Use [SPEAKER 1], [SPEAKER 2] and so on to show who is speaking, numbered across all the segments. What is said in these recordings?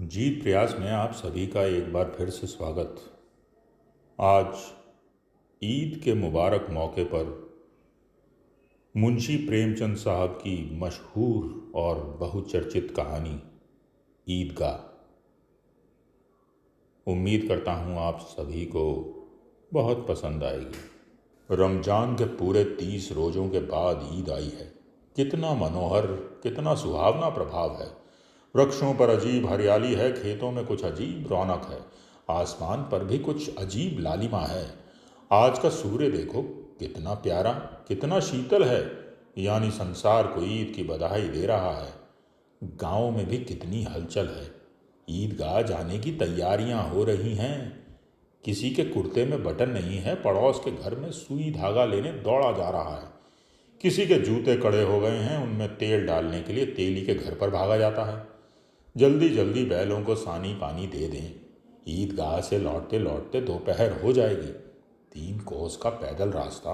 [SPEAKER 1] जीत प्रयास में आप सभी का एक बार फिर से स्वागत। आज ईद के मुबारक मौके पर मुंशी प्रेमचंद साहब की मशहूर और बहुचर्चित कहानी ईदगाह। उम्मीद करता हूँ आप सभी को बहुत पसंद आएगी। रमजान के पूरे 30 रोज़ों के बाद ईद आई है। कितना मनोहर, कितना सुहावना प्रभाव है। वृक्षों पर अजीब हरियाली है, खेतों में कुछ अजीब रौनक है, आसमान पर भी कुछ अजीब लालिमा है। आज का सूर्य देखो, कितना प्यारा, कितना शीतल है, यानी संसार को ईद की बधाई दे रहा है। गांव में भी कितनी हलचल है। ईदगाह जाने की तैयारियां हो रही हैं। किसी के कुर्ते में बटन नहीं है, पड़ोस के घर में सुई धागा लेने दौड़ा जा रहा है। किसी के जूते कड़े हो गए हैं, उनमें तेल डालने के लिए तेली के घर पर भागा जाता है। जल्दी जल्दी बैलों को सानी पानी दे दें। ईदगाह से लौटते लौटते दोपहर हो जाएगी। 3 कोस का पैदल रास्ता,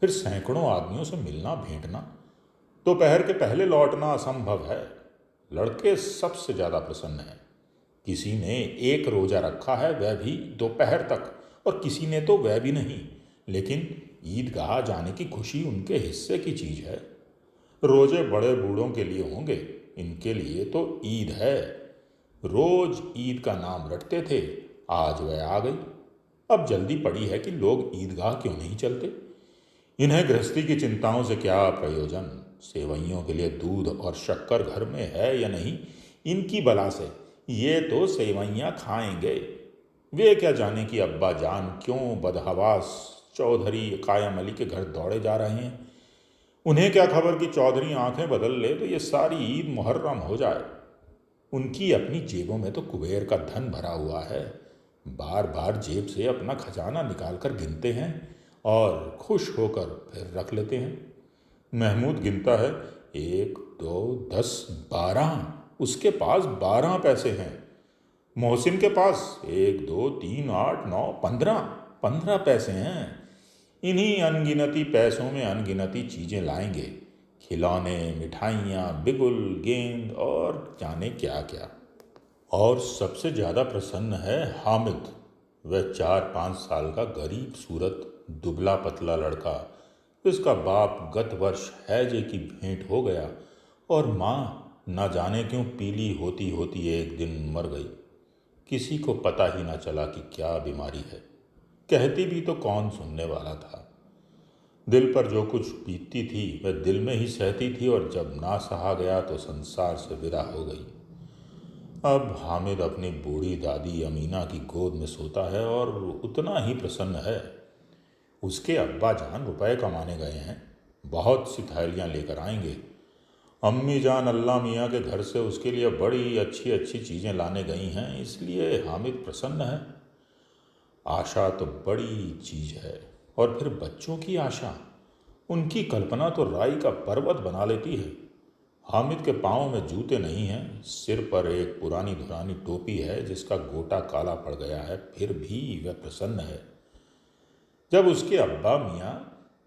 [SPEAKER 1] फिर सैकड़ों आदमियों से मिलना भेंटना। दोपहर के पहले लौटना असंभव है। लड़के सबसे ज़्यादा प्रसन्न हैं। किसी ने एक रोज़ा रखा है, वह भी दोपहर तक, और किसी ने तो वह भी नहीं। लेकिन ईदगाह जाने की खुशी उनके हिस्से की चीज़ है। रोजे बड़े बूढ़ों के लिए होंगे, इनके लिए तो ईद है। रोज ईद का नाम रटते थे, आज वह आ गई। अब जल्दी पड़ी है कि लोग ईदगाह क्यों नहीं चलते। इन्हें गृहस्थी की चिंताओं से क्या प्रयोजन। सेवैयों के लिए दूध और शक्कर घर में है या नहीं, इनकी बला से ये तो सेवैयां खाएंगे। वे क्या जाने कि अब्बा जान क्यों बदहवास चौधरी कायम अली के घर दौड़े जा रहे हैं। उन्हें क्या खबर कि चौधरी आंखें बदल ले तो ये सारी ईद मुहर्रम हो जाए। उनकी अपनी जेबों में तो कुबेर का धन भरा हुआ है। बार बार जेब से अपना खजाना निकाल कर गिनते हैं और खुश होकर फिर रख लेते हैं। महमूद गिनता है, 1 2 10 12। उसके पास 12 पैसे हैं। मोहसिन के पास 1 2 3 8 9 15 15 पैसे हैं। इन्हीं अनगिनती पैसों में अनगिनती चीज़ें लाएंगे। खिलौने, मिठाइयाँ, बिगुल, गेंद और जाने क्या क्या। और सबसे ज़्यादा प्रसन्न है हामिद। वह 4-5 साल का गरीब सूरत दुबला पतला लड़का, जिसका बाप गत वर्ष हैजे की भेंट हो गया और माँ न जाने क्यों पीली होती होती एक दिन मर गई। किसी को पता ही ना चला कि क्या बीमारी है। कहती भी तो कौन सुनने वाला था। दिल पर जो कुछ बीतती थी वह दिल में ही सहती थी, और जब ना सहा गया तो संसार से विदा हो गई। अब हामिद अपनी बूढ़ी दादी अमीना की गोद में सोता है और उतना ही प्रसन्न है। उसके अब्बा जान रुपए कमाने गए हैं, बहुत सी थैलियाँ लेकर आएंगे। अम्मी जान अल्लाह मियाँ के घर से उसके लिए बड़ी अच्छी अच्छी चीज़ें लाने गई हैं, इसलिए हामिद प्रसन्न है। आशा तो बड़ी चीज़ है, और फिर बच्चों की आशा, उनकी कल्पना तो राई का पर्वत बना लेती है। हामिद के पाँव में जूते नहीं हैं, सिर पर एक पुरानी धुरानी टोपी है जिसका गोटा काला पड़ गया है, फिर भी वह प्रसन्न है। जब उसके अब्बा मियाँ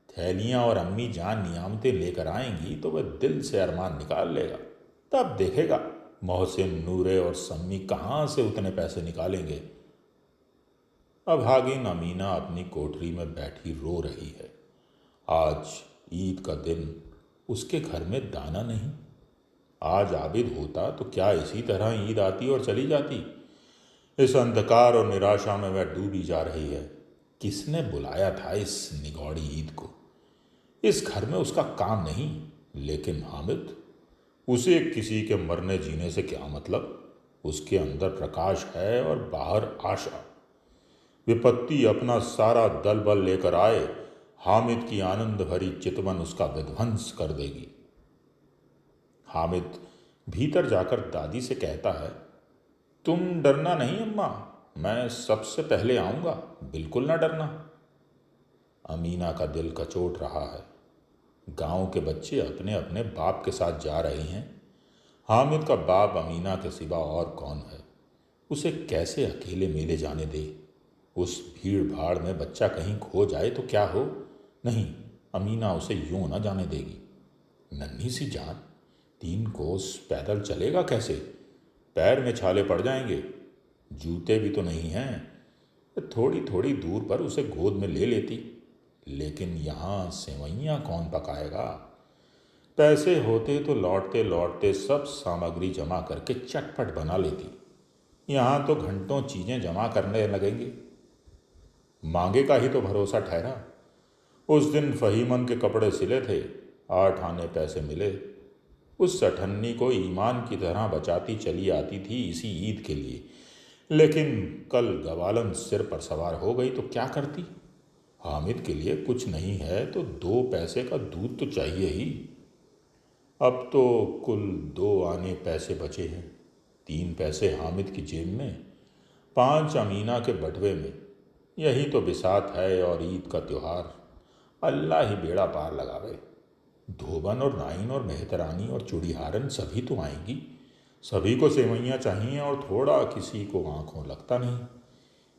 [SPEAKER 1] थैलियाँ और अम्मी जान नियामतें लेकर आएंगी तो वह दिल से अरमान निकाल लेगा। तब देखेगा मोहसिन, नूरे और सम्मी कहाँ से उतने पैसे निकालेंगे। अभागिन अमीना अपनी कोठरी में बैठी रो रही है। आज ईद का दिन, उसके घर में दाना नहीं। आज आबिद होता तो क्या इसी तरह ईद आती और चली जाती। इस अंधकार और निराशा में वह डूबी जा रही है। किसने बुलाया था इस निगौड़ी ईद को। इस घर में उसका काम नहीं, लेकिन हामिद, उसे किसी के मरने जीने से क्या मतलब। उसके अंदर प्रकाश है और बाहर आशा। विपत्ति अपना सारा दल बल लेकर आए, हामिद की आनंद भरी चितवन उसका विध्वंस कर देगी। हामिद भीतर जाकर दादी से कहता है, तुम डरना नहीं अम्मा, मैं सबसे पहले आऊँगा, बिल्कुल ना डरना। अमीना का दिल कचोट रहा है। गांव के बच्चे अपने अपने बाप के साथ जा रहे हैं। हामिद का बाप अमीना के सिवा और कौन है। उसे कैसे अकेले मेले जाने दे। उस भीड़ भाड़ में बच्चा कहीं खो जाए तो क्या हो। नहीं, अमीना उसे यूं न जाने देगी। नन्ही सी जान, 3 कोस पैदल चलेगा कैसे। पैर में छाले पड़ जाएंगे। जूते भी तो नहीं हैं। थोड़ी थोड़ी दूर पर उसे गोद में ले लेती, लेकिन यहाँ सेवैयाँ कौन पकाएगा। पैसे होते तो लौटते लौटते सब सामग्री जमा करके चटपट बना लेती। यहाँ तो घंटों चीजें जमा करने लगेंगे। मांगे का ही तो भरोसा ठहरा। उस दिन फहीमन के कपड़े सिले थे, 8 आने पैसे मिले। उस सठन्नी को ईमान की तरह बचाती चली आती थी इसी ईद के लिए, लेकिन कल गवालन सिर पर सवार हो गई तो क्या करती। हामिद के लिए कुछ नहीं है तो 2 पैसे का दूध तो चाहिए ही। अब तो कुल 2 आने पैसे बचे हैं। 3 पैसे हामिद की जेब में, 5 अमीना के बटवे में। यही तो बिसात है और ईद का त्योहार। अल्लाह ही बेड़ा पार लगावे। धोबन और नाइन और मेहतरानी और चूड़ीहारन सभी तो आएंगी। सभी को सेवैयाँ चाहिए और थोड़ा किसी को आंखों लगता नहीं।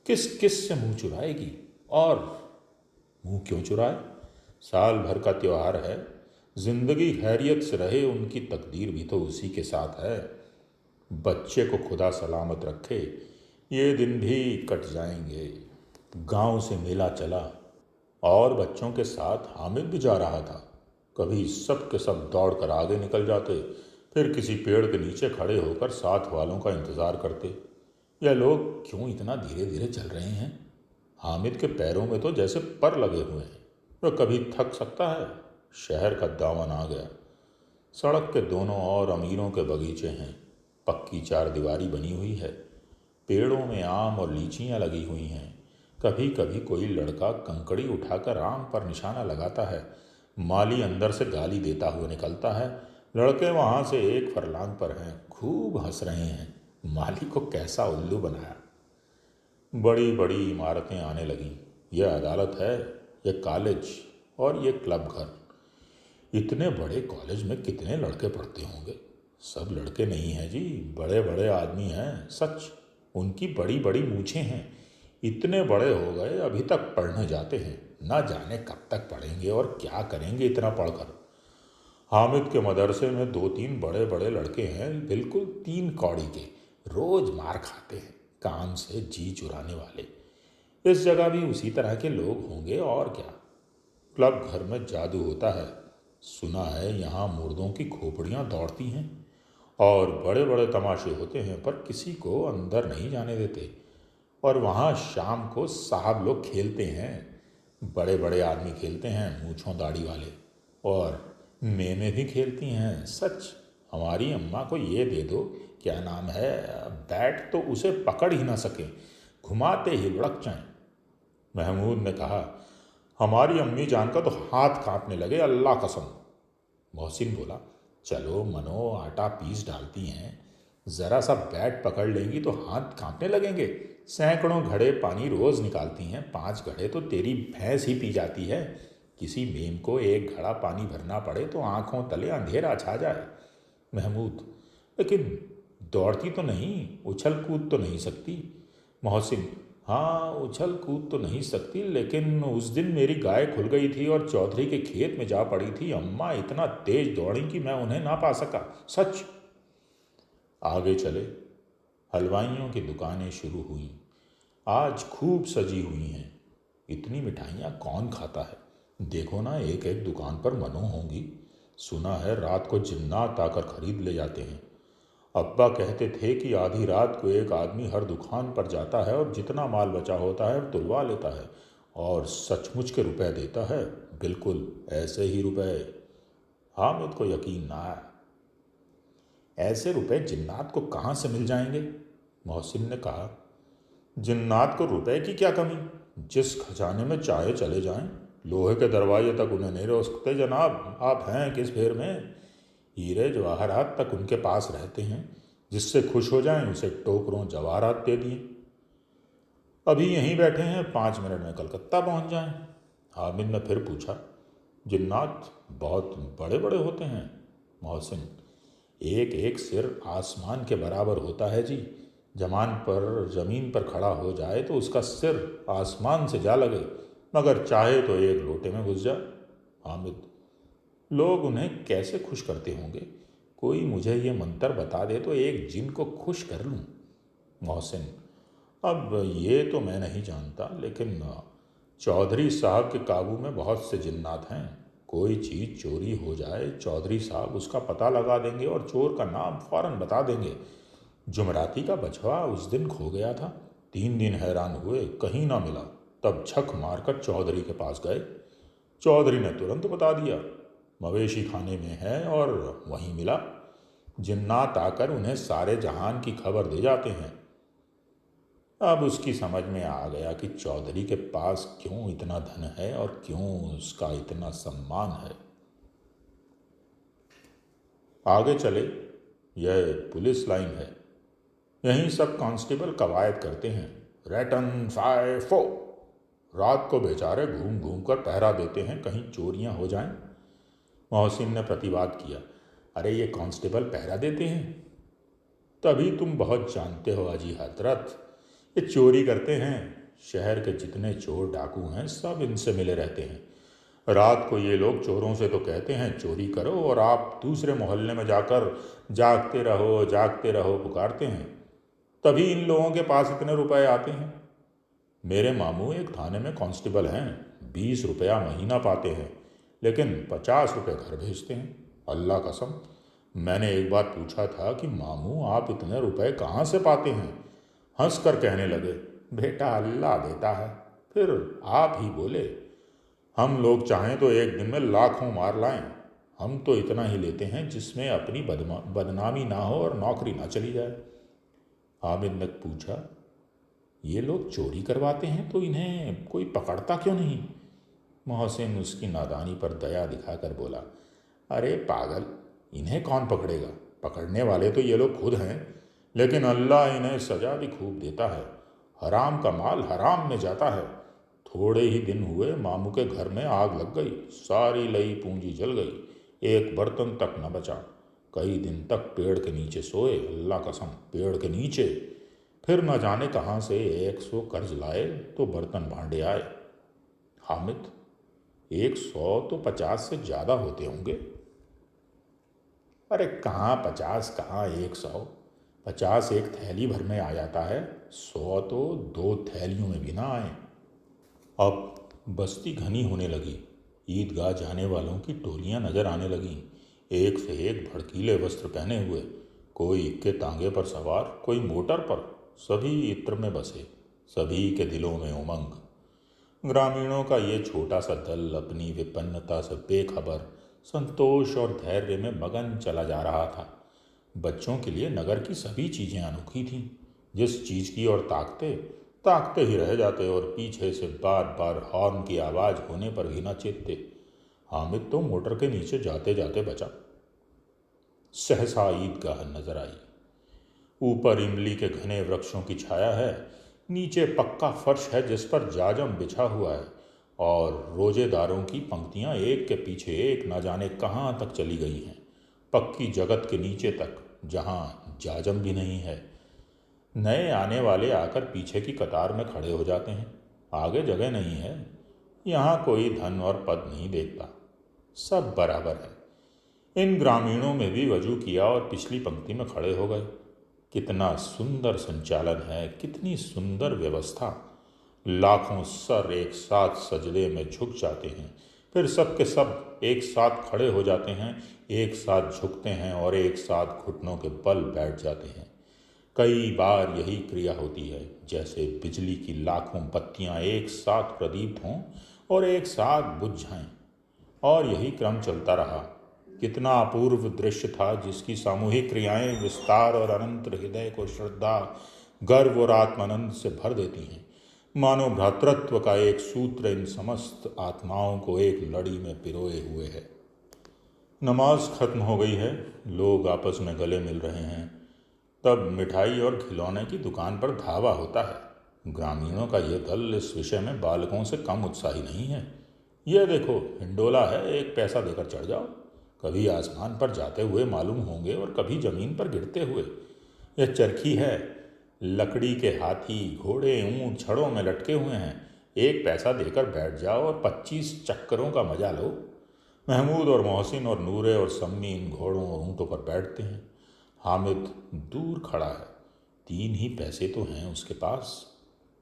[SPEAKER 1] किस किस से मुंह चुराएगी। और मुंह क्यों चुराए। साल भर का त्योहार है। जिंदगी खैरियत से रहे, उनकी तकदीर भी तो उसी के साथ है। बच्चे को खुदा सलामत रखे, ये दिन भी कट जाएंगे। गांव से मेला चला और बच्चों के साथ हामिद भी जा रहा था। कभी सब के सब दौड़ कर आगे निकल जाते, फिर किसी पेड़ के नीचे खड़े होकर साथ वालों का इंतज़ार करते। यह लोग क्यों इतना धीरे धीरे चल रहे हैं। हामिद के पैरों में तो जैसे पर लगे हुए हैं। वह कभी थक सकता है। शहर का दामन आ गया। सड़क के दोनों ओर अमीरों के बगीचे हैं। पक्की 4 दीवारी बनी हुई है। पेड़ों में आम और लीचियाँ लगी हुई हैं। कभी कभी कोई लड़का कंकड़ी उठाकर आम पर निशाना लगाता है। माली अंदर से गाली देता हुआ निकलता है। लड़के वहाँ से 1 फरलांग पर हैं, खूब हंस रहे हैं। माली को कैसा उल्लू बनाया। बड़ी बड़ी इमारतें आने लगीं। यह अदालत है, यह कॉलेज और ये क्लब घर। इतने बड़े कॉलेज में कितने लड़के पढ़ते होंगे। सब लड़के नहीं हैं जी, बड़े बड़े आदमी हैं। सच, उनकी बड़ी बड़ी मूछें हैं। इतने बड़े हो गए अभी तक पढ़ने जाते हैं। ना जाने कब तक पढ़ेंगे और क्या करेंगे इतना पढ़कर। हामिद के मदरसे में 2-3 बड़े बड़े लड़के हैं, बिल्कुल 3 कौड़ी के। रोज मार खाते हैं, काम से जी चुराने वाले। इस जगह भी उसी तरह के लोग होंगे और क्या। क्लब घर में जादू होता है। सुना है यहाँ मुर्दों की खोपड़ियाँ दौड़ती हैं और बड़े बड़े तमाशे होते हैं, पर किसी को अंदर नहीं जाने देते। और वहाँ शाम को साहब लोग खेलते हैं। बड़े बड़े आदमी खेलते हैं, मूँछों दाढ़ी वाले। और मेमें भी खेलती हैं। सच, हमारी अम्मा को ये दे दो, क्या नाम है, बैट, तो उसे पकड़ ही ना सके, घुमाते ही लुढ़क जाएं। महमूद ने कहा, हमारी अम्मी जान का तो हाथ कांपने लगे, अल्लाह कसम। मोहसिन बोला, चलो मनो, आटा पीस डालती हैं, ज़रा सा बैट पकड़ लेंगी तो हाथ कांपने लगेंगे। सैकड़ों घड़े पानी रोज़ निकालती हैं, 5 घड़े तो तेरी भैंस ही पी जाती है। किसी मेम को 1 घड़ा पानी भरना पड़े तो आंखों तले अंधेरा छा जाए। महमूद, लेकिन दौड़ती तो नहीं, उछल कूद तो नहीं सकती। मोहसिन, हाँ उछल कूद तो नहीं सकती, लेकिन उस दिन मेरी गाय खुल गई थी और चौधरी के खेत में जा पड़ी थी। अम्मा इतना तेज दौड़ी कि मैं उन्हें ना पा सका। सच। आगे चले। हलवाइयों की दुकानें शुरू हुई। आज खूब सजी हुई हैं। इतनी मिठाइयाँ कौन खाता है। देखो ना, एक एक दुकान पर मनो होंगी। सुना है रात को जिन्नात आकर खरीद ले जाते हैं। अब्बा कहते थे कि आधी रात को एक आदमी हर दुकान पर जाता है और जितना माल बचा होता है तुलवा लेता है और सचमुच के रुपए देता है। बिल्कुल ऐसे ही रुपए। हामिद को यकीन ना आया। ऐसे रुपए जिन्नात को कहाँ से मिल जाएंगे। मोहसिन ने कहा, जिन्नात को रुपए की क्या कमी। जिस खजाने में चाहे चले जाएं, लोहे के दरवाजे तक उन्हें नहीं रोकते जनाब। आप हैं किस फेर में। हीरे जवाहरात तक उनके पास रहते हैं। जिससे खुश हो जाएं उसे टोकरों जवाहरात दे दिए। अभी यहीं बैठे हैं, 5 मिनट में कलकत्ता पहुंच जाएं। हामिद ने फिर पूछा, जिन्नात बहुत बड़े बड़े होते हैं। मोहसिन, एक एक सिर आसमान के बराबर होता है जी। ज़मीन पर खड़ा हो जाए तो उसका सिर आसमान से जा लगे, मगर चाहे तो एक लोटे में घुस जाए। हामिद, लोग उन्हें कैसे खुश करते होंगे। कोई मुझे ये मंत्र बता दे तो एक जिन को खुश कर लूँ। मोहसिन, अब ये तो मैं नहीं जानता, लेकिन चौधरी साहब के काबू में बहुत से जिन्नात हैं। कोई चीज़ चोरी हो जाए, चौधरी साहब उसका पता लगा देंगे और चोर का नाम फौरन बता देंगे। जुमराती का बछवा उस दिन खो गया था। 3 दिन हैरान हुए, कहीं ना मिला। तब झक मारकर चौधरी के पास गए। चौधरी ने तुरंत बता दिया, मवेशी खाने में है और वहीं मिला। जिन्नात आकर उन्हें सारे जहान की खबर दे जाते हैं। अब उसकी समझ में आ गया कि चौधरी के पास क्यों इतना धन है और क्यों उसका इतना सम्मान है। आगे चले, यह पुलिस लाइन है। यहीं सब कांस्टेबल कवायद करते हैं, रैटन फाय फो। रात को बेचारे घूम घूम कर पहरा देते हैं, कहीं चोरियां हो जाएं। मोहसिन ने प्रतिवाद किया, अरे ये कांस्टेबल पहरा देते हैं, तभी तुम बहुत जानते हो अजी हजरत, ये चोरी करते हैं। शहर के जितने चोर डाकू हैं सब इनसे मिले रहते हैं। रात को ये लोग चोरों से तो कहते हैं चोरी करो, और आप दूसरे मोहल्ले में जाकर जागते रहो पुकारते हैं। तभी इन लोगों के पास इतने रुपए आते हैं। मेरे मामू एक थाने में कांस्टेबल हैं, 20 रुपया महीना पाते हैं, लेकिन 50 रुपये घर भेजते हैं। अल्लाह कसम, मैंने एक बार पूछा था कि मामू आप इतने रुपए कहाँ से पाते हैं? हंस कर कहने लगे, बेटा अल्लाह देता है। फिर आप ही बोले, हम लोग चाहें तो एक दिन में लाखों मार लाएं, हम तो इतना ही लेते हैं जिसमें अपनी बदनामी ना हो और नौकरी ना चली जाए। हामिद ने पूछा, ये लोग चोरी करवाते हैं तो इन्हें कोई पकड़ता क्यों नहीं? मोहसिन उसकी नादानी पर दया दिखाकर बोला, अरे पागल, इन्हें कौन पकड़ेगा? पकड़ने वाले तो ये लोग खुद हैं, लेकिन अल्लाह इन्हें सजा भी खूब देता है। हराम का माल हराम में जाता है। थोड़े ही दिन हुए मामू के घर में आग लग गई, सारी लई पूंजी जल गई, एक बर्तन तक न बचा। कई दिन तक पेड़ के नीचे सोए, अल्लाह कसम पेड़ के नीचे। फिर न जाने कहाँ से 100 कर्ज लाए तो बर्तन भांडे आए। हामिद, 100 तो 50 से ज़्यादा होते होंगे। अरे कहाँ 50, कहाँ 100। 50 एक थैली भर में आ जाता है, 100 तो 2 थैलियों में भी ना आए। अब बस्ती घनी होने लगी। ईदगाह जाने वालों की टोलियां नजर आने लगीं, एक से एक भड़कीले वस्त्र पहने हुए, कोई इक्के तांगे पर सवार, कोई मोटर पर। सभी इत्र में बसे, सभी के दिलों में उमंग। ग्रामीणों का ये छोटा सा दल अपनी विपन्नता से बेखबर संतोष और धैर्य में मगन चला जा रहा था। बच्चों के लिए नगर की सभी चीज़ें अनोखी थीं। जिस चीज़ की ओर ताकते ताकते ही रह जाते और पीछे से बार बार हॉर्न की आवाज़ होने पर भी न चेतते। हामिद तो मोटर के नीचे जाते जाते बचा। सहसा ईदगाह नजर आई। ऊपर इमली के घने वृक्षों की छाया है, नीचे पक्का फर्श है जिस पर जाजम बिछा हुआ है, और रोजेदारों की पंक्तियां एक के पीछे एक न जाने कहाँ तक चली गई हैं, पक्की जगत के नीचे तक, जहाँ जाजम भी नहीं है। नए आने वाले आकर पीछे की कतार में खड़े हो जाते हैं। आगे जगह नहीं है। यहाँ कोई धन और पद नहीं देखता, सब बराबर है। इन ग्रामीणों में भी वजू किया और पिछली पंक्ति में खड़े हो गए। कितना सुंदर संचालन है, कितनी सुंदर व्यवस्था। लाखों सर एक साथ सजदे में झुक जाते हैं, फिर सब के सब एक साथ खड़े हो जाते हैं, एक साथ झुकते हैं और एक साथ घुटनों के बल बैठ जाते हैं। कई बार यही क्रिया होती है, जैसे बिजली की लाखों बत्तियां एक साथ प्रदीप्त हों और एक साथ बुझ जाएं, और यही क्रम चलता रहा। कितना अपूर्व दृश्य था, जिसकी सामूहिक क्रियाएं विस्तार और अनंत हृदय को श्रद्धा, गर्व और आत्मानंद से भर देती हैं। मानो भ्रातृत्व का एक सूत्र इन समस्त आत्माओं को एक लड़ी में पिरोए हुए है। नमाज खत्म हो गई है, लोग आपस में गले मिल रहे हैं। तब मिठाई और खिलौने की दुकान पर धावा होता है। ग्रामीणों का यह दल इस विषय में बालकों से कम उत्साही नहीं है। यह देखो, हिंडोला है, 1 पैसा देकर चढ़ जाओ। कभी आसमान पर जाते हुए मालूम होंगे और कभी जमीन पर गिरते हुए। यह चरखी है, लकड़ी के हाथी, घोड़े, ऊंट छड़ों में लटके हुए हैं। 1 पैसा देकर बैठ जाओ और 25 चक्करों का मजा लो। महमूद और मोहसिन और नूरे और सम्मी इन घोड़ों और ऊँटों पर बैठते हैं। हामिद दूर खड़ा है। 3 ही पैसे तो हैं उसके पास।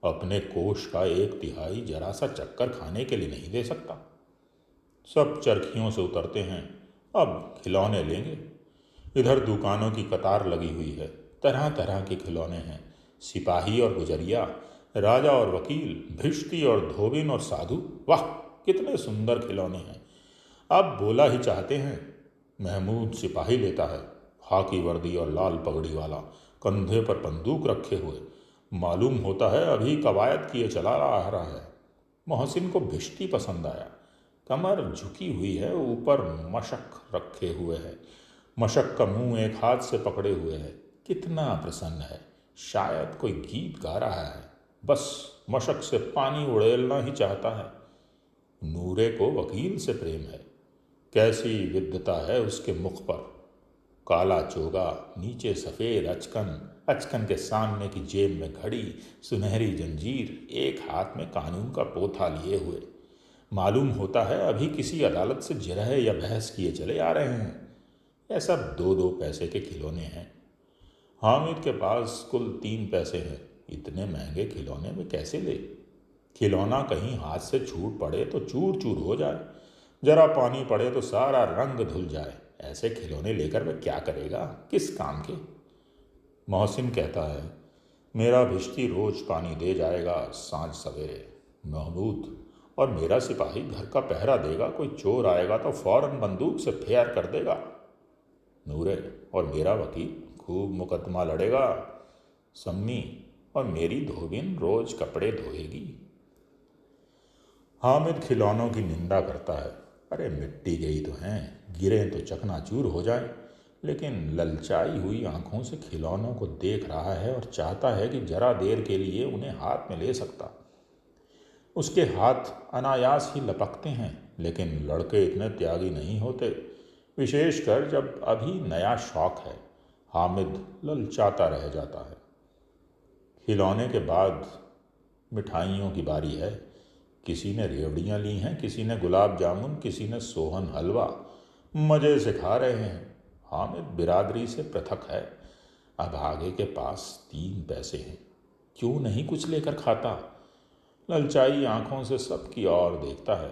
[SPEAKER 1] अपने कोष का 1/3 जरा सा चक्कर खाने के लिए नहीं दे सकता। सब चरखियों से उतरते हैं। अब खिलौने लेंगे। इधर दुकानों की कतार लगी हुई है। तरह तरह के खिलौने हैं। सिपाही और गुजरिया, राजा और वकील, भिश्ती और धोबिन और साधु। वाह, कितने सुंदर खिलौने हैं। अब बोला ही चाहते हैं। महमूद सिपाही लेता है, खाकी वर्दी और लाल पगड़ी वाला, कंधे पर बंदूक रखे हुए। मालूम होता है अभी कवायद किए चला आ रहा है। मोहसिन को भिश्ती पसंद आया। कमर झुकी हुई है, ऊपर मशक रखे हुए है। मशक का मुंह एक हाथ से पकड़े हुए है। कितना प्रसन्न है, शायद कोई गीत गा रहा है। बस मशक से पानी उड़ेलना ही चाहता है। नूरे को वकील से प्रेम है। कैसी विद्वता है उसके मुख पर। काला चोगा, नीचे सफ़ेद अचकन, अचकन के सामने की जेब में घड़ी, सुनहरी जंजीर, एक हाथ में कानून का पोथा लिए हुए। मालूम होता है अभी किसी अदालत से जिरह या बहस किए चले आ रहे हैं। यह सब 2-2 पैसे के खिलौने हैं। हामिद के पास कुल 3 पैसे हैं। इतने महंगे खिलौने में कैसे ले? खिलौना कहीं हाथ से छूट पड़े तो चूर चूर हो जाए, जरा पानी पड़े तो सारा रंग धुल जाए। ऐसे खिलौने लेकर वह क्या करेगा, किस काम के? मोहसिन कहता है, मेरा भिश्ती रोज पानी दे जाएगा सांझ सवेरे। महमूद और मेरा सिपाही घर का पहरा देगा। कोई चोर आएगा तो फौरन बंदूक से फेर कर देगा। नूरे और मेरा वकील खूब मुकदमा लड़ेगा। सम्मी और मेरी धोबिन रोज कपड़े धोएगी। हामिद खिलौनों की निंदा करता है। अरे मिट्टी गई तो हैं, गिरें तो चकनाचूर हो जाए। लेकिन ललचाई हुई आंखों से खिलौनों को देख रहा है और चाहता है कि जरा देर के लिए उन्हें हाथ में ले सकता। उसके हाथ अनायास ही लपकते हैं, लेकिन लड़के इतने त्यागी नहीं होते, विशेषकर जब अभी नया शौक है। हामिद ललचाता रह जाता है। खिलौने के बाद मिठाइयों की बारी है। किसी ने रेवड़ियाँ ली हैं, किसी ने गुलाब जामुन, किसी ने सोहन हलवा। मज़े से खा रहे हैं। हामिद बिरादरी से पृथक है। अब आगे के पास 3 पैसे हैं, क्यों नहीं कुछ लेकर खाता? ललचाई आंखों से सबकी ओर देखता है।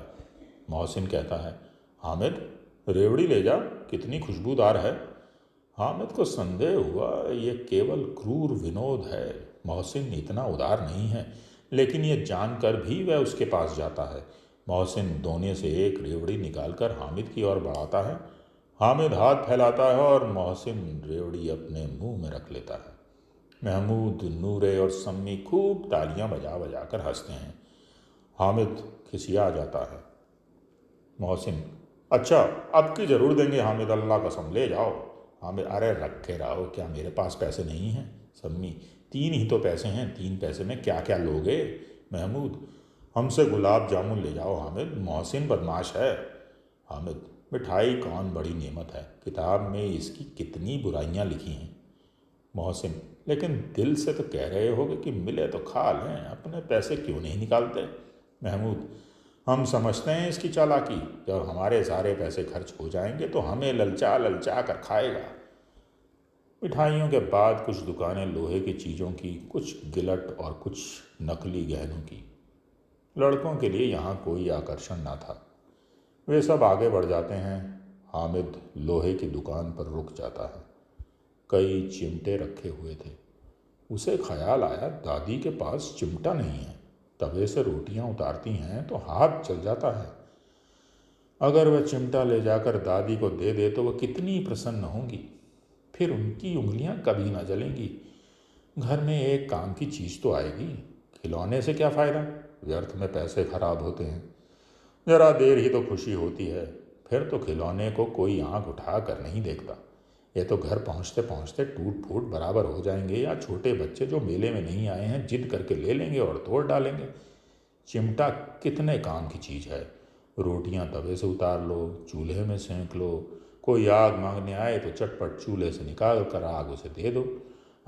[SPEAKER 1] मोहसिन कहता है, हामिद रेवड़ी ले जा, कितनी खुशबूदार है। हामिद को संदेह हुआ ये केवल क्रूर विनोद है। मोहसिन इतना उदार नहीं है, लेकिन ये जानकर भी वह उसके पास जाता है। मोहसिन दोने से एक रेवड़ी निकालकर हामिद की ओर बढ़ाता है। हामिद हाथ फैलाता है और मोहसिन रेवड़ी अपने मुंह में रख लेता है। महमूद, नूरे और सम्मी खूब तालियां बजा बजा कर हंसते हैं। हामिद खिसिया जाता है। मोहसिन, अच्छा अब की ज़रूर देंगे हामिद, अल्लाह कसम ले जाओ। हामिद, अरे रखे रहो, क्या मेरे पास पैसे नहीं हैं? सम्मी, 3 ही तो पैसे हैं, 3 पैसे में क्या क्या लोगे? महमूद, हमसे गुलाब जामुन ले जाओ हामिद, मोहसिन बदमाश है। हामिद, मिठाई कौन बड़ी नेमत है, किताब में इसकी कितनी बुराइयां लिखी हैं। मोहसिन, लेकिन दिल से तो कह रहे होगे कि मिले तो खा लें, अपने पैसे क्यों नहीं निकालते? महमूद, हम समझते हैं इसकी चालाकी, जब हमारे सारे पैसे खर्च हो जाएंगे तो हमें ललचा ललचा कर खाएगा। मिठाइयों के बाद कुछ दुकानें लोहे की चीज़ों की, कुछ गिलट और कुछ नकली गहनों की। लड़कों के लिए यहाँ कोई आकर्षण ना था। वे सब आगे बढ़ जाते हैं। हामिद लोहे की दुकान पर रुक जाता है। कई चिमटे रखे हुए थे। उसे ख्याल आया दादी के पास चिमटा नहीं है। तवे से रोटियां उतारती हैं तो हाथ जल जाता है। अगर वह चिमटा ले जाकर दादी को दे दे तो वह कितनी प्रसन्न होंगी। फिर उनकी उंगलियां कभी ना जलेंगी। घर में एक काम की चीज़ तो आएगी। खिलौने से क्या फ़ायदा, व्यर्थ में पैसे खराब होते हैं। ज़रा देर ही तो खुशी होती है, फिर तो खिलौने को कोई आँख उठा कर नहीं देखता। ये तो घर पहुँचते पहुँचते टूट फूट बराबर हो जाएंगे, या छोटे बच्चे जो मेले में नहीं आए हैं जिद करके ले लेंगे और तोड़ डालेंगे। चिमटा कितने काम की चीज़ है। रोटियां तवे से उतार लो, चूल्हे में सेंक लो, कोई आग मांगने आए तो चटपट चूल्हे से निकाल कर आग उसे दे दो।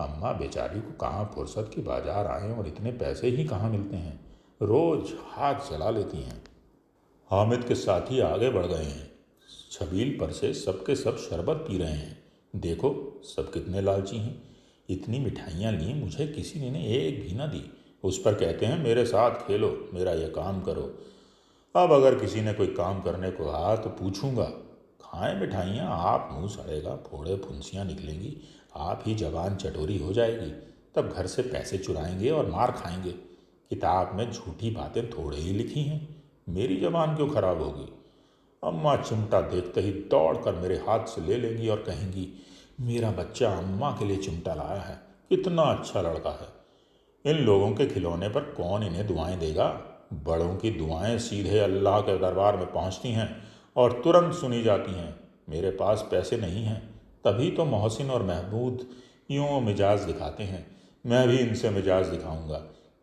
[SPEAKER 1] अम्मा बेचारी को कहाँ फुर्सत की बाजार आए और इतने पैसे ही कहाँ मिलते हैं, रोज हाथ चला लेती हैं। हामिद के साथी आगे बढ़ गए हैं। छबील पर से सबके सब शरबत पी रहे हैं। देखो सब कितने लालची हैं। इतनी मिठाइयाँ ली, मुझे किसी ने एक भी ना दी। उस पर कहते हैं मेरे साथ खेलो, मेरा ये काम करो। अब अगर किसी ने कोई काम करने को कहा तो पूछूंगा, खाएं मिठाइयाँ, आप मुंह सड़ेगा, फोड़े फुंसियाँ निकलेंगी, आप ही जबान चटोरी हो जाएगी। तब घर से पैसे चुराएंगे और मार खाएंगे। किताब में झूठी बातें थोड़े ही लिखी हैं, मेरी जबान क्यों खराब होगी। अम्मा चिमटा देखते ही दौड़ कर मेरे हाथ से ले लेंगी और कहेंगी, मेरा बच्चा अम्मा के लिए चिमटा लाया है, कितना अच्छा लड़का है। इन लोगों के खिलौने पर कौन इन्हें दुआएं देगा। बड़ों की दुआएं सीधे अल्लाह के दरबार में पहुंचती हैं और तुरंत सुनी जाती हैं। मेरे पास पैसे नहीं हैं, तभी तो मोहसिन और महमूद यूं मिजाज दिखाते हैं। मैं भी इनसे मिजाज दिखाऊंगा।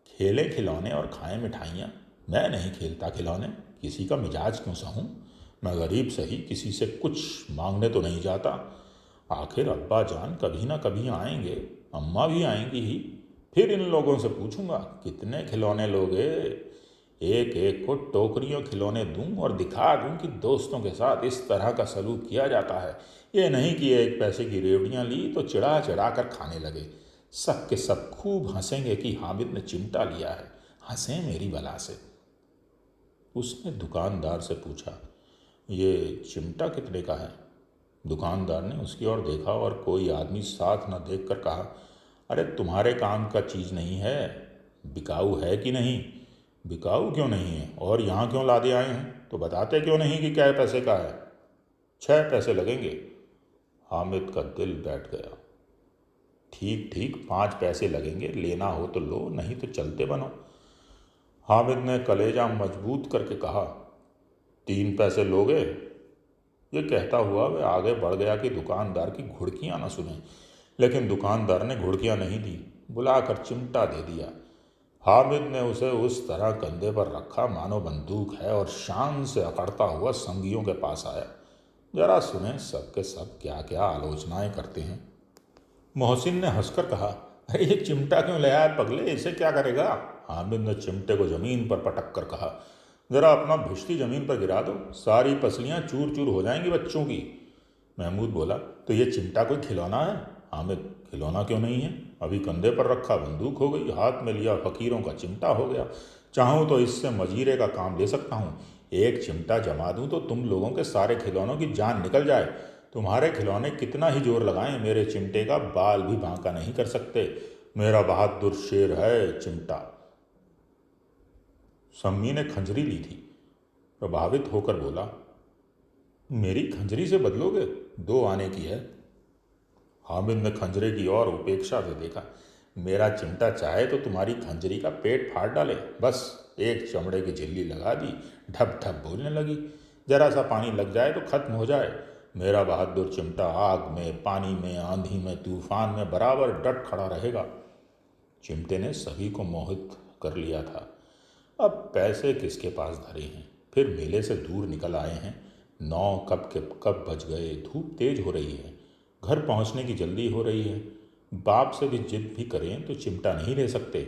[SPEAKER 1] खेले खिलौने और खाएं मिठाइयाँ, मैं नहीं खेलता खिलौने, किसी का मिजाज क्यों सहूँ। मैं गरीब सही, किसी से कुछ मांगने तो नहीं जाता। आखिर अब्बा जान कभी ना कभी आएंगे, अम्मा भी आएंगी ही। फिर इन लोगों से पूछूंगा कितने खिलौने लोगे। एक एक को टोकरियों खिलौने दूं और दिखा दूं कि दोस्तों के साथ इस तरह का सलूक किया जाता है। ये नहीं कि एक पैसे की रेवड़ियाँ ली तो चिढ़ा चिढ़ा कर खाने लगे। सब के सब खूब हंसेंगे कि हामिद ने चिमटा लिया है, हंसें मेरी बला से। उसने दुकानदार से पूछा, ये चिमटा कितने का है। दुकानदार ने उसकी ओर देखा और कोई आदमी साथ न देखकर कहा, अरे तुम्हारे काम का चीज़ नहीं है, बिकाऊ है कि नहीं। बिकाऊ क्यों नहीं है, और यहाँ क्यों लादे आए हैं, तो बताते क्यों नहीं कि क्या पैसे का है। 6 पैसे लगेंगे। हामिद का दिल बैठ गया। ठीक ठीक 5 पैसे लगेंगे, लेना हो तो लो, नहीं तो चलते बनो। हामिद ने कलेजा मजबूत करके कहा, 3 पैसे लोगे। ये कहता हुआ वह आगे बढ़ गया कि दुकानदार की घुड़कियाँ न सुने, लेकिन दुकानदार ने घुड़कियाँ नहीं दी, बुलाकर चिमटा दे दिया। हामिद ने उसे उस तरह कंधे पर रखा मानो बंदूक है और शान से अकड़ता हुआ संगियों के पास आया। जरा सुने सबके सब क्या क्या आलोचनाएं करते हैं। मोहसिन ने हंसकर कहा, अरे ये चिमटा क्यों ले आया पगले, इसे क्या करेगा। हामिद ने चिमटे को जमीन पर पटक कर कहा, जरा अपना भिश्ती जमीन पर गिरा दो, सारी पसलियां चूर चूर हो जाएंगी बच्चों की। महमूद बोला, तो ये चिमटा कोई खिलौना है। हामिद, खिलौना क्यों नहीं है, अभी कंधे पर रखा बंदूक हो गई, हाथ में लिया फकीरों का चिमटा हो गया। चाहूँ तो इससे मजीरे का काम ले सकता हूँ। एक चिमटा जमा दूँ तो तुम लोगों के सारे खिलौनों की जान निकल जाए। तुम्हारे खिलौने कितना ही जोर लगाएं, मेरे चिमटे का बाल भी बांका नहीं कर सकते। मेरा बहादुर शेर है चिमटा। सम्मी ने खंजरी ली थी, प्रभावित होकर बोला, मेरी खंजरी से बदलोगे, 2 आने की है। हामिद ने खंजरे की ओर उपेक्षा से देखा, मेरा चिमटा चाहे तो तुम्हारी खंजरी का पेट फाड़ डाले, बस एक चमड़े की झिल्ली लगा दी, ढप ढप बोलने लगी। जरा सा पानी लग जाए तो खत्म हो जाए। मेरा बहादुर चिमटा आग में, पानी में, आंधी में, तूफान में बराबर डट खड़ा रहेगा। चिमटे ने सभी को मोहित कर लिया था। अब पैसे किसके पास धरे हैं। फिर मेले से दूर निकल आए हैं। 9 कब के कब बज गए। धूप तेज हो रही है, घर पहुंचने की जल्दी हो रही है। बाप से भी जिद भी करें तो चिमटा नहीं ले सकते।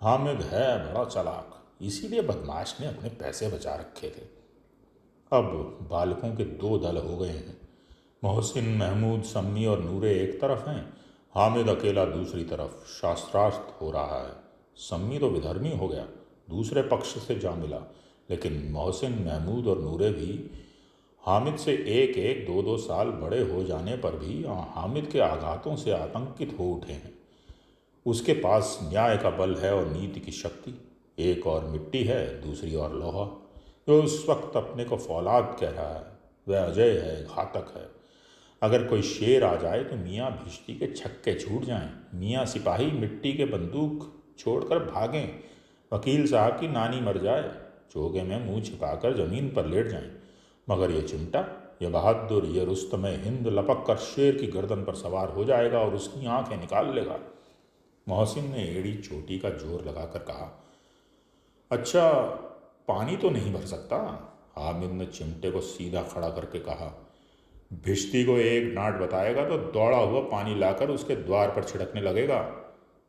[SPEAKER 1] हामिद है बड़ा चालाक, इसीलिए बदमाश ने अपने पैसे बचा रखे थे। अब बालकों के 2 दल हो गए हैं। मोहसिन, महमूद, सम्मी और नूरे एक तरफ हैं, हामिद अकेला दूसरी तरफ शास्त्रार्थ हो रहा है। सम्मी तो विधर्मी हो गया, दूसरे पक्ष से जा मिला, लेकिन मोहसिन, महमूद और नूरे भी हामिद से 1-1, 2-2 साल बड़े हो जाने पर भी हामिद के आघातों से आतंकित हो उठे हैं। उसके पास न्याय का बल है और नीति की शक्ति। एक और मिट्टी है, दूसरी और लोहा। जो उस वक्त अपने को फौलाद कह रहा है, वह अजय है, घातक है। अगर कोई शेर आ जाए तो मियाँ भिश्ती के छक्के छूट जाएं, मियाँ सिपाही मिट्टी के बंदूक छोड़कर भागें, वकील साहब की नानी मर जाए, चोगे में मुंह छिपाकर जमीन पर लेट जाएं, मगर ये चिमटा, ये बहादुर, ये रुस्तम हिंद लपक कर शेर की गर्दन पर सवार हो जाएगा और उसकी आंखें निकाल लेगा। मोहसिन ने एड़ी चोटी का जोर लगाकर कहा, अच्छा पानी तो नहीं भर सकता। हामिद ने चिमटे को सीधा खड़ा करके कहा, भिश्ती को एक डांट बताएगा तो दौड़ा हुआ पानी लाकर उसके द्वार पर छिड़कने लगेगा।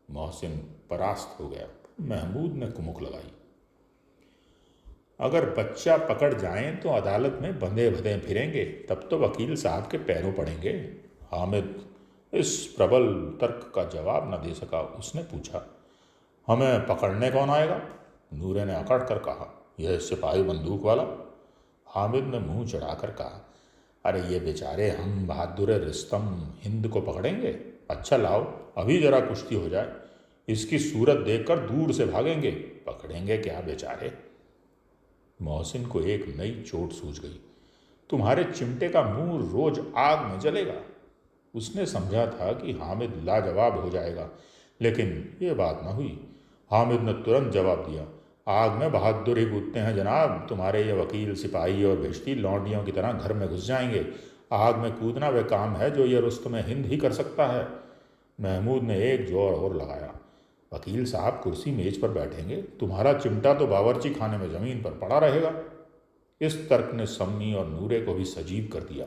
[SPEAKER 1] मोहसिन परास्त हो गया। महमूद ने कुमुक लगाई, अगर बच्चा पकड़ जाएं तो अदालत में बंधे बंधे फिरेंगे, तब तो वकील साहब के पैरों पड़ेंगे। हामिद इस प्रबल तर्क का जवाब न दे सका। उसने पूछा, हमें पकड़ने कौन आएगा? नूरे ने अकड़ कर कहा, यह सिपाही बंदूक वाला। हामिद ने मुंह चढ़ाकर कहा, अरे ये बेचारे हम बहादुर रिस्तम हिंद को पकड़ेंगे? अच्छा लाओ, अभी जरा कुश्ती हो जाए, इसकी सूरत देखकर दूर से भागेंगे। पकड़ेंगे क्या बेचारे? मोहसिन को एक नई चोट सूझ गई। तुम्हारे चिमटे का मुंह रोज आग में जलेगा। उसने समझा था कि हामिद लाजवाब हो जाएगा, लेकिन ये बात न हुई। हामिद ने तुरंत जवाब दिया, आग में बहादुर ही कूदते हैं जनाब। तुम्हारे ये वकील सिपाही और भिश्ती लौंडियों की तरह घर में घुस जाएंगे। आग में कूदना वह काम है जो ये रुस्तम हिंद ही कर सकता है। महमूद ने एक जोर और लगाया, वकील साहब कुर्सी मेज पर बैठेंगे, तुम्हारा चिमटा तो बावर्ची खाने में ज़मीन पर पड़ा रहेगा। इस तर्क ने सम्मी और नूरे को भी सजीव कर दिया।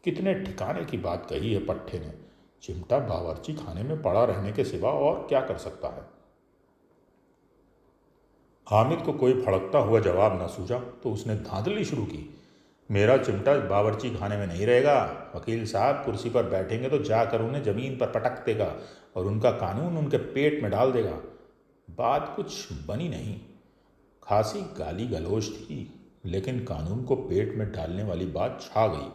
[SPEAKER 1] कितने ठिकाने की बात कही है पट्टे ने। चिमटा बावर्ची खाने में पड़ा रहने के सिवा और क्या कर सकता है? हामिद को कोई भड़कता हुआ जवाब न सूझा तो उसने धांधली शुरू की, मेरा चिमटा बावर्ची खाने में नहीं रहेगा। वकील साहब कुर्सी पर बैठेंगे तो जाकर उन्हें ज़मीन पर पटक देगा और उनका कानून उनके पेट में डाल देगा। बात कुछ बनी नहीं। खासी गाली गलौज थी, लेकिन कानून को पेट में डालने वाली बात छा गई।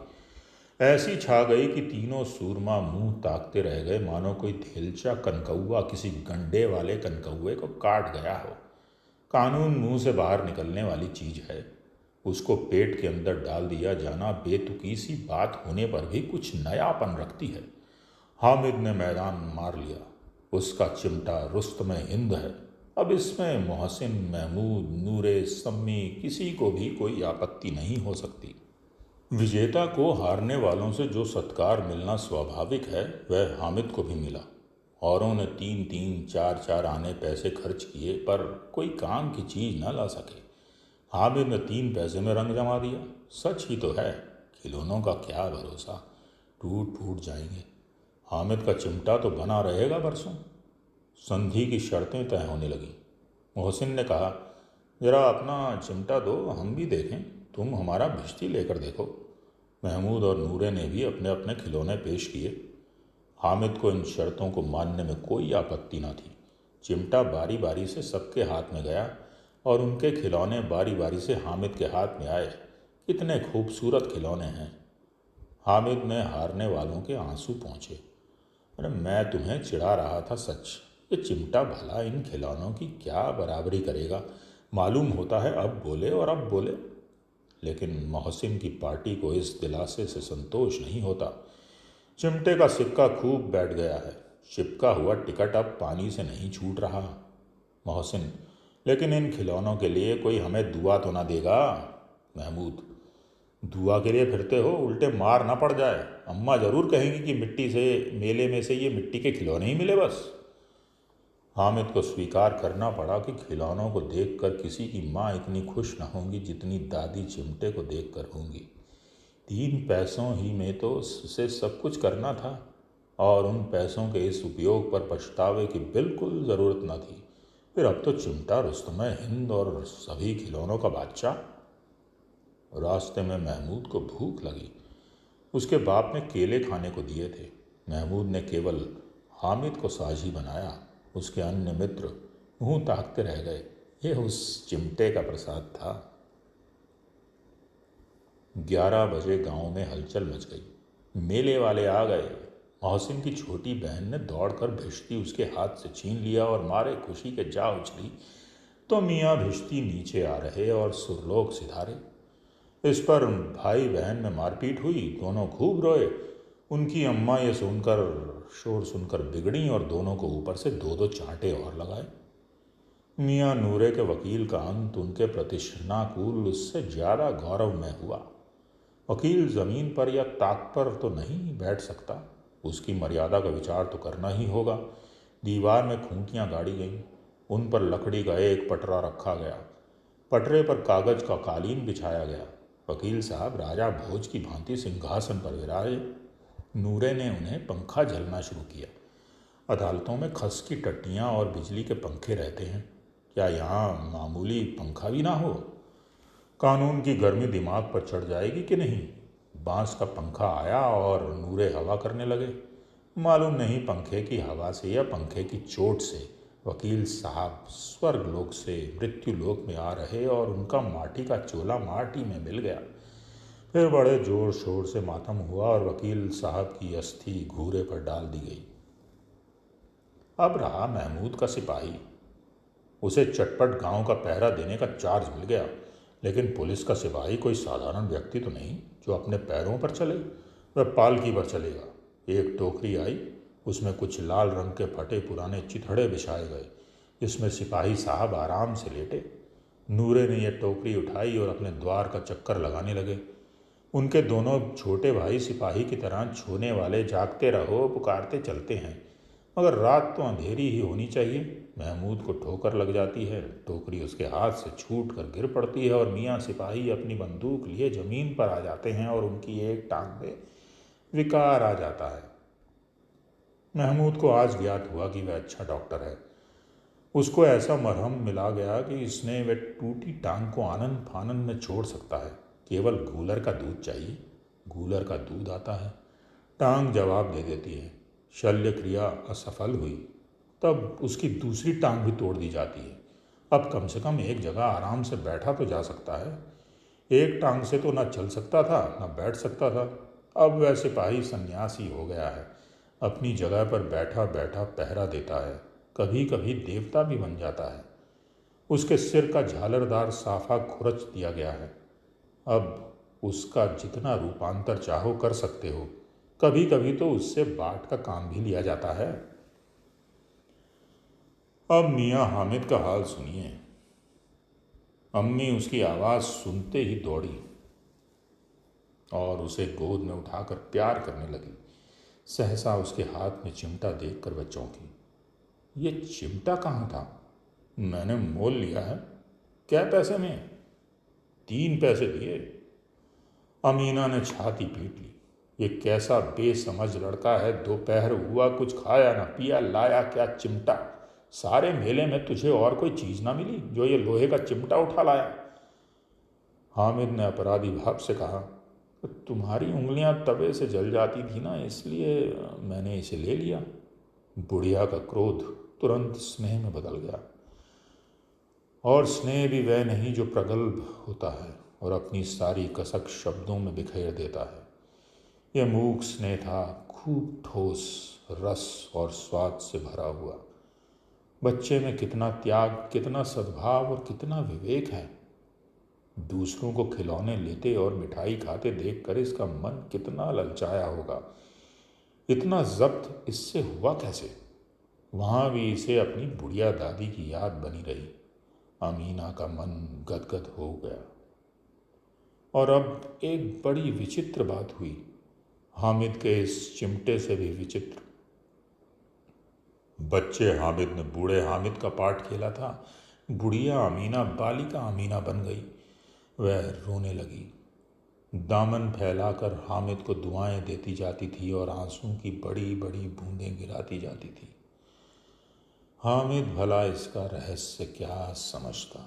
[SPEAKER 1] ऐसी छा गई कि तीनों सूरमा मुंह ताकते रह गए, मानो कोई धेलचा कनकौआ किसी गंडे वाले कनकौए को काट गया हो। कानून मुंह से बाहर निकलने वाली चीज है, उसको पेट के अंदर डाल दिया जाना बेतुकी सी बात होने पर भी कुछ नयापन रखती है। हामिद ने मैदान मार लिया। उसका चिमटा रुस्तम हिंद है। अब इसमें मोहसिन, महमूद, नूरे, सम्मी किसी को भी कोई आपत्ति नहीं हो सकती। विजेता को हारने वालों से जो सत्कार मिलना स्वाभाविक है, वह हामिद को भी मिला। औरों ने 3-3, 4-4 आने पैसे खर्च किए, पर कोई काम की चीज न ला सके। हामिद ने 3 पैसे में रंग जमा दिया। सच ही तो है, खिलौनों का क्या भरोसा, टूट फूट जाएंगे। हामिद का चिमटा तो बना रहेगा बरसों। संधि की शर्तें तय होने लगी। मोहसिन ने कहा, जरा अपना चिमटा दो, हम भी देखें। तुम हमारा भिश्ती लेकर देखो। महमूद और नूरे ने भी अपने अपने खिलौने पेश किए। हामिद को इन शर्तों को मानने में कोई आपत्ति न थी। चिमटा बारी बारी से सबके हाथ में गया और उनके खिलौने बारी बारी से हामिद के हाथ में आए। कितने खूबसूरत खिलौने हैं। हामिद ने हारने वालों के आंसू पहुँचे। अरे मैं तुम्हें चिढ़ा रहा था सच, ये चिमटा भला इन खिलौनों की क्या बराबरी करेगा। मालूम होता है अब बोले और अब बोले। लेकिन मोहसिन की पार्टी को इस दिलासे से संतोष नहीं होता। चिमटे का सिक्का खूब बैठ गया है। चिपका हुआ टिकट अब पानी से नहीं छूट रहा। मोहसिन, लेकिन इन खिलौनों के लिए कोई हमें दुआ तो ना देगा? महमूद, दुआ के लिए फिरते हो, उल्टे मार ना पड़ जाए। अम्मा जरूर कहेंगी कि मिट्टी से मेले में से ये मिट्टी के खिलौने ही मिले बस। हामिद को स्वीकार करना पड़ा कि खिलौनों को देखकर किसी की माँ इतनी खुश न होंगी जितनी दादी चिमटे को देखकर होंगी। 3 पैसों ही में तो उसे सब कुछ करना था और उन पैसों के इस उपयोग पर पछतावे की बिल्कुल ज़रूरत न थी। फिर अब तो चिमटा रुस्तम हिंद और सभी खिलौनों का बादशाह। रास्ते में महमूद को भूख लगी। उसके बाप ने केले खाने को दिए थे। महमूद ने केवल हामिद को साझी बनाया। उसके अन्य मित्र मुंह ताकते रह गए। यह उस चिमटे का प्रसाद था। 11 बजे गांव में हलचल मच गई। मेले वाले आ गए। मोहसिन की छोटी बहन ने दौड़कर भिश्ती उसके हाथ से छीन लिया और मारे खुशी के जा उछली तो मियाँ भिश्ती नीचे आ रहे और सुरलोक सिधारे। इस पर भाई बहन में मारपीट हुई। दोनों खूब रोए। उनकी अम्मा ये सुनकर शोर सुनकर बिगड़ी और दोनों को ऊपर से 2-2 चांटे और लगाए। मियाँ नूरे के वकील का अंत उनके प्रतिष्ठाकुल उससे ज़्यादा गौरवमय हुआ। वकील ज़मीन पर या ताक पर तो नहीं बैठ सकता, उसकी मर्यादा का विचार तो करना ही होगा। दीवार में खूंटियाँ गाड़ी गईं। उन पर लकड़ी का एक पटरा रखा गया। पटरे पर कागज का कालीन बिछाया गया। वकील साहब राजा भोज की भांति सिंहासन पर विराजे। नूरे ने उन्हें पंखा झलना शुरू किया। अदालतों में खस की टट्टियाँ और बिजली के पंखे रहते हैं, क्या यहाँ मामूली पंखा भी ना हो? कानून की गर्मी दिमाग पर चढ़ जाएगी कि नहीं। बांस का पंखा आया और नूरे हवा करने लगे। मालूम नहीं पंखे की हवा से या पंखे की चोट से वकील साहब स्वर्ग लोक से मृत्यु लोक में आ रहे और उनका माटी का चोला माटी में मिल गया। फिर बड़े जोर शोर से मातम हुआ और वकील साहब की अस्थि घूरे पर डाल दी गई। अब रहा महमूद का सिपाही। उसे चटपट गांव का पहरा देने का चार्ज मिल गया, लेकिन पुलिस का सिपाही कोई साधारण व्यक्ति तो नहीं जो अपने पैरों पर चले। वह पालकी पर चलेगा। एक टोकरी आई, उसमें कुछ लाल रंग के फटे पुराने चिथड़े बिछाए गए, जिसमें सिपाही साहब आराम से लेटे। नूरे ने यह टोकरी उठाई और अपने द्वार का चक्कर लगाने लगे। उनके दोनों छोटे भाई सिपाही की तरह छूने वाले जागते रहो पुकारते चलते हैं, मगर रात तो अंधेरी ही होनी चाहिए। महमूद को ठोकर लग जाती है, टोकरी उसके हाथ से छूट कर गिर पड़ती है और मियाँ सिपाही अपनी बंदूक लिए जमीन पर आ जाते हैं और उनकी एक टांग में विकार आ जाता है। महमूद को आज ज्ञात हुआ कि वह अच्छा डॉक्टर है। उसको ऐसा मरहम मिला गया कि इसने वह टूटी टांग को आनंद फानंद में छोड़ सकता है। केवल गूलर का दूध चाहिए, गूलर का दूध आता है। टांग जवाब दे देती है। शल्य क्रिया असफल हुई, तब उसकी दूसरी टांग भी तोड़ दी जाती है। अब कम से कम एक जगह आराम से बैठा तो जा सकता है। एक टांग से तो ना चल सकता था ना बैठ सकता था। अब वह सिपाही सन्यासी हो गया है। अपनी जगह पर बैठा बैठा पहरा देता है, कभी कभी देवता भी बन जाता है। उसके सिर का झालरदार साफा खुरच दिया गया है। अब उसका जितना रूपांतर चाहो कर सकते हो। कभी कभी तो उससे बाट का काम भी लिया जाता है। अब मियाँ हामिद का हाल सुनिए। अम्मी उसकी आवाज़ सुनते ही दौड़ी और उसे गोद में उठाकर प्यार करने लगी। सहसा उसके हाथ में चिमटा देखकर वह चौंकी। ये चिमटा कहाँ था? मैंने मोल लिया है। क्या पैसे में? 3 पैसे दिए। अमीना ने छाती पीट ली। ये कैसा बेसमझ लड़का है, दोपहर हुआ कुछ खाया ना पिया, लाया क्या चिमटा। सारे मेले में तुझे और कोई चीज़ ना मिली जो ये लोहे का चिमटा उठा लाया। हामिद ने अपराधी भाव से कहा, तुम्हारी उंगलियां तवे से जल जाती थी ना, इसलिए मैंने इसे ले लिया। बुढ़िया का क्रोध तुरंत स्नेह में बदल गया, और स्नेह भी वह नहीं जो प्रगल्भ होता है और अपनी सारी कसक शब्दों में बिखेर देता है। यह मूक स्नेह था, खूब ठोस, रस और स्वाद से भरा हुआ। बच्चे में कितना त्याग, कितना सद्भाव और कितना विवेक है। दूसरों को खिलौने लेते और मिठाई खाते देखकर इसका मन कितना ललचाया होगा। इतना जब्त इससे हुआ कैसे? वहाँ भी इसे अपनी बुढ़िया दादी की याद बनी रही। अमीना का मन गदगद हो गया। और अब एक बड़ी विचित्र बात हुई, हामिद के इस चिमटे से भी विचित्र। बच्चे हामिद ने बूढ़े हामिद का पाठ खेला था। बुढ़िया अमीना बालिका अमीना बन गई। वह रोने लगी, दामन फैलाकर हामिद को दुआएं देती जाती थी और आंसू की बड़ी बड़ी बूंदें गिराती जाती थी। हामिद भला इसका रहस्य क्या समझता।